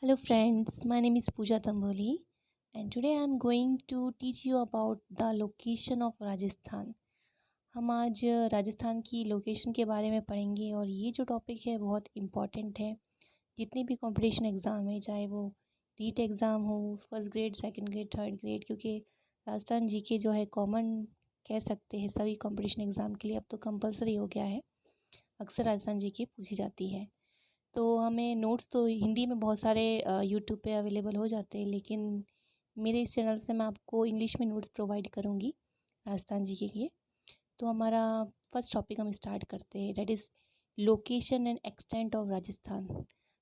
Hello friends, my name is Pooja Tamboli and today I am going to teach you about the location of Rajasthan. हम आज राजस्थान की location के बारे में पढ़ेंगे और ये जो टॉपिक है बहुत इम्पॉर्टेंट है। जितने भी कंपटीशन एग्ज़ाम है, चाहे वो नीट एग्ज़ाम हो, first grade, second grade, third grade, क्योंकि राजस्थान जीके जो है कॉमन कह सकते हैं सभी कंपटीशन एग्ज़ाम के लिए, अब तो कंपलसरी हो गया है। अक्सर राजस्थान जीके पूछी जाती है। तो हमें नोट्स तो हिंदी में बहुत सारे यूट्यूब पे अवेलेबल हो जाते हैं, लेकिन मेरे इस चैनल से मैं आपको इंग्लिश में नोट्स प्रोवाइड करूँगी राजस्थान जी के लिए। तो हमारा फर्स्ट टॉपिक हम स्टार्ट करते हैं, that is location and extent of Rajasthan.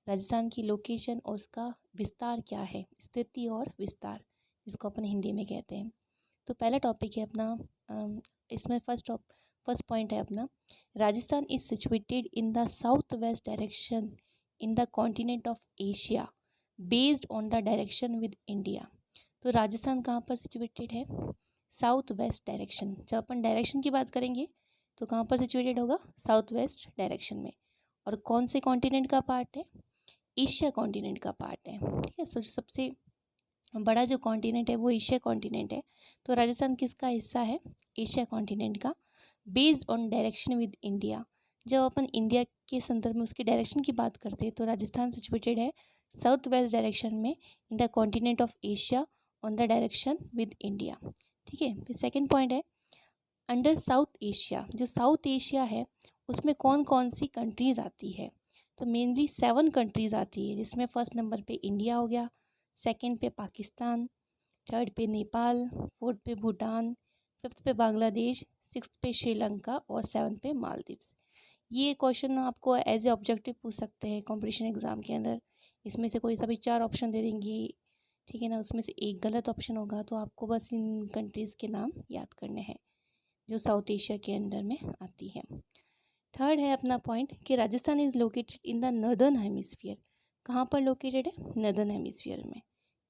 Rajasthan की लोकेशन और उसका विस्तार क्या है, स्थिति और विस्तार, जिसको अपन हिंदी में कहते हैं। तो पहला टॉपिक है अपना, इसमें फर्स्ट पॉइंट है अपना, Rajasthan is situated in the south west direction in the continent of Asia based on the direction with India. तो राजस्थान कहाँ पर सिचुएटेड है? South west direction. जब अपन डायरेक्शन की बात करेंगे तो कहाँ पर सिचुएटेड होगा? साउथ वेस्ट डायरेक्शन में। और कौन से कॉन्टिनेंट का पार्ट है? एशिया कॉन्टिनेंट का पार्ट है। ठीक है, सबसे बड़ा जो कॉन्टिनेंट है वो एशिया कॉन्टिनेंट है। तो राजस्थान किसका हिस्सा है? एशिया कॉन्टिनेंट का, based on direction with India. जब अपन इंडिया के संदर्भ में उसके डायरेक्शन की बात करते हैं तो राजस्थान सिचुएटेड है साउथ वेस्ट डायरेक्शन में in the continent of Asia on the direction with India. ठीक है, फिर सेकेंड पॉइंट है, अंडर साउथ एशिया। जो साउथ एशिया है उसमें कौन कौन सी कंट्रीज़ आती है? तो मेनली 7 कंट्रीज़ आती है, जिसमें फर्स्ट नंबर पे इंडिया हो गया, सेकंड पे पाकिस्तान, थर्ड पे नेपाल, फोर्थ पे भूटान, फिफ्थ पे बांग्लादेश, सिक्स्थ पे श्रीलंका और सेवन्थ पे मालदीव्स। ये क्वेश्चन आपको एज ए ऑब्जेक्टिव पूछ सकते हैं कंपटीशन एग्ज़ाम के अंदर। इसमें से कोई सा भी 4 ऑप्शन दे देंगी, ठीक है ना, उसमें से एक गलत ऑप्शन होगा, तो आपको बस इन कंट्रीज़ के नाम याद करने हैं जो साउथ एशिया के अंडर में आती है। थर्ड है अपना पॉइंट कि Rajasthan is located in the northern hemisphere. कहाँ पर लोकेटेड है? नर्दर्न हेमिस्फीयर में।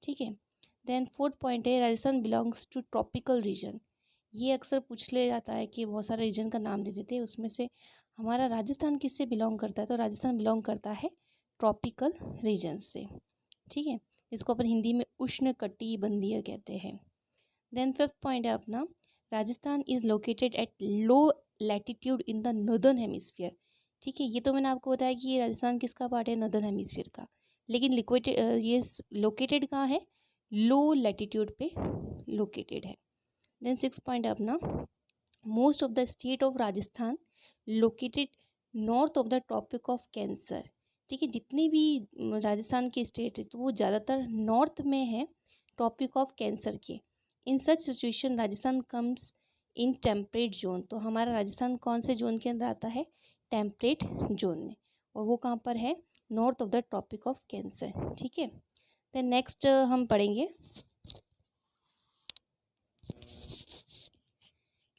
ठीक है, देन फोर्थ पॉइंट है, Rajasthan belongs to tropical region. ये अक्सर पूछ ले जाता है कि बहुत सारे रीजन का नाम दे देते हैं, उसमें से हमारा राजस्थान किससे बिलोंग करता है? तो राजस्थान बिलोंग करता है ट्रॉपिकल रीजन से। ठीक है, इसको अपन हिंदी में उष्णकटिबंधीय कहते हैं। देन फिफ्थ पॉइंट है अपना, Rajasthan is located at low latitude in the northern hemisphere. ठीक है, ये तो मैंने आपको बताया कि ये राजस्थान किसका पार्ट है? नर्दर्न हेमिस्फीयर का। लेकिन ये लोकेटेड कहाँ है? लो लैटिट्यूड पे लोकेटेड है। देन सिक्स पॉइंट है अपना, most of the state of Rajasthan located north of the tropic of cancer. ठीक है, जितनी भी राजस्थान के स्टेट है तो वो ज़्यादातर नॉर्थ में है ट्रॉपिक ऑफ कैंसर के। In such situation Rajasthan comes in temperate zone. तो हमारा राजस्थान कौन से जोन के अंदर आता है? टेम्परेट जोन में, और वो कहाँ पर है? North of the tropic of cancer. ठीक है, देन नेक्स्ट हम पढ़ेंगे,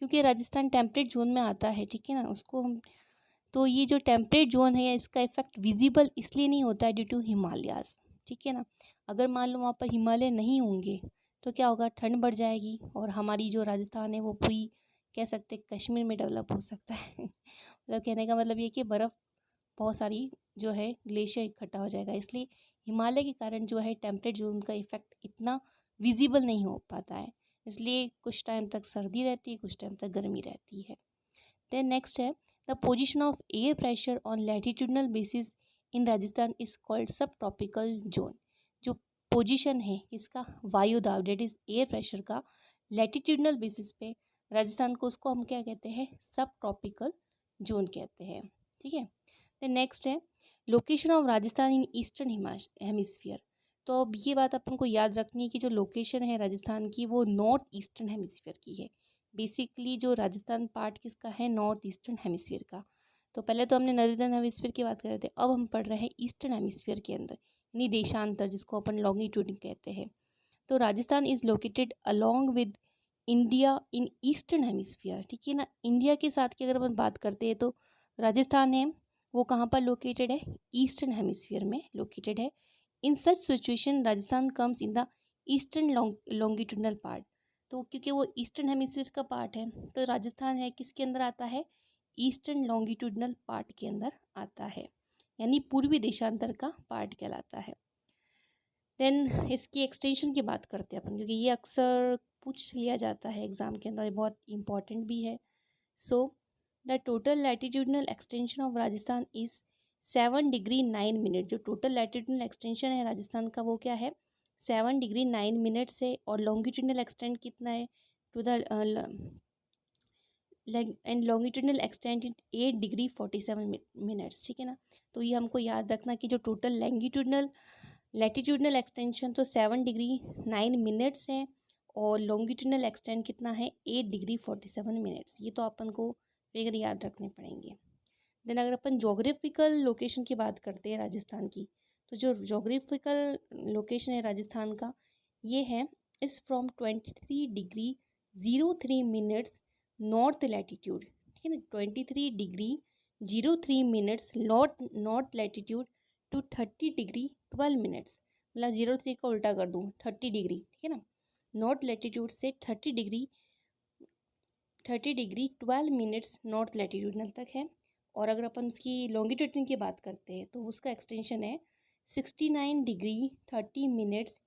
क्योंकि राजस्थान टेम्परेट जोन में आता है, ठीक है ना, उसको हम, तो ये जो टेम्परेट जोन है इसका इफेक्ट विजिबल इसलिए नहीं होता है ड्यू टू हिमालयाज़। ठीक है ना, अगर मान लो वहाँ पर हिमालय नहीं होंगे तो क्या होगा? ठंड बढ़ जाएगी और हमारी जो राजस्थान है वो पूरी, कह सकते हैं, कश्मीर में डेवलप हो सकता है मतलब कहने का मतलब ये कि बर्फ़ बहुत सारी जो है ग्लेशियर इकट्ठा हो जाएगा, इसलिए हिमालय के कारण जो है टेम्परेट जोन का इफेक्ट इतना विजिबल नहीं हो पाता है। इसलिए कुछ टाइम तक सर्दी रहती है, कुछ टाइम तक गर्मी रहती है। देन नेक्स्ट है, the position of air pressure on latitudinal basis in Rajasthan is called सब ट्रॉपिकल जोन। जो पोजीशन है इसका वायु दाब, डेट इज एयर प्रेशर का, लैटिट्यूडनल बेसिस पे राजस्थान को, उसको हम क्या कहते हैं? सब ट्रॉपिकल जोन कहते हैं। ठीक है, देन नेक्स्ट है, location of Rajasthan in eastern hemisphere. तो अब ये बात अपन को याद रखनी है कि जो लोकेशन है राजस्थान की वो नॉर्थ ईस्टर्न हेमिस्फीयर की है। बेसिकली जो राजस्थान पार्ट किसका है? नॉर्थ ईस्टर्न हेमिस्फीयर का। तो पहले तो हमने नॉर्दर्न हेमिस्फीयर की बात कर रहे थे, अब हम पढ़ रहे हैं ईस्टर्न हेमिस्फीयर के अंदर, यानी देशांतर, जिसको अपन लॉन्गिट्यूड कहते हैं। तो Rajasthan is located along with India in eastern hemisphere. ठीक है ना, इंडिया के साथ की अगर अपन बात करते हैं तो राजस्थान है वो कहाँ पर लोकेटेड है? ईस्टर्न हेमिस्फीयर में लोकेटेड है। In such situation Rajasthan comes in the eastern longitudinal part. तो क्योंकि वो ईस्टर्न हेमिस्फीयर का पार्ट है तो राजस्थान है किसके अंदर आता है? ईस्टर्न लॉन्गिट्यूडनल पार्ट के अंदर आता है, यानी पूर्वी देशांतर का पार्ट कहलाता है। देन इसकी एक्सटेंशन की बात करते हैं अपन, क्योंकि ये अक्सर पूछ लिया जाता है एग्ज़ाम के अंदर, ये बहुत इंपॉर्टेंट भी है। So the total latitudinal extension of Rajasthan is 7 degree 9 minute. जो टोटल लैटिट्यूडनल एक्सटेंशन है राजस्थान का वो क्या है, 7 डिग्री 9 मिनट से। और लॉन्गिट्यूडनल एक्सटेंट कितना है, to the end longitudinal extent 8 degree 47 minutes, ठीक है ना। तो ये हमको याद रखना कि जो टोटल लैटिट्यूडनल एक्सटेंशन तो 7 डिग्री 9 मिनट्स है, और लॉन्गिट्यूडनल एक्सटेंट कितना है, 8 डिग्री 47 मिनट्स। ये तो अपन को फिगर याद रखने पड़ेंगे। देन अगर अपन जोग्राफिकल लोकेशन की बात करते हैं राजस्थान की, तो जो जोग्राफिकल लोकेशन है राजस्थान का ये है, is from 23 degree 03 minutes north latitude, ठीक है ना, 23 degree 03 minutes north latitude to 30 degree 12 minutes. मतलब 03 का उल्टा कर दूँ, 30 डिग्री, ठीक है ना, नॉर्थ लैटिट्यूड से 30 डिग्री 12 मिनट्स नॉर्थ लैटिट्यूडनल तक है। और अगर अपन उसकी लॉन्गिट्यूडन की बात करते हैं तो उसका एक्सटेंशन है 69 degree 30 minutes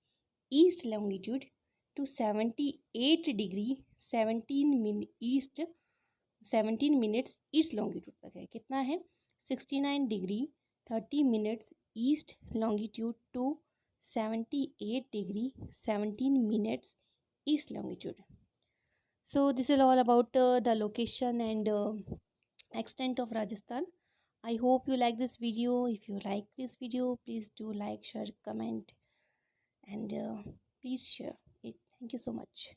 east longitude to 78 degree 17 minutes east longitude तक है। कितना है, 69 degree 30 minutes east longitude to 78 degree 17 minutes east longitude. So this is all about the location and extent of Rajasthan. I hope you like this video. If you like this video, please do like, share, comment, and please share it. Thank you so much.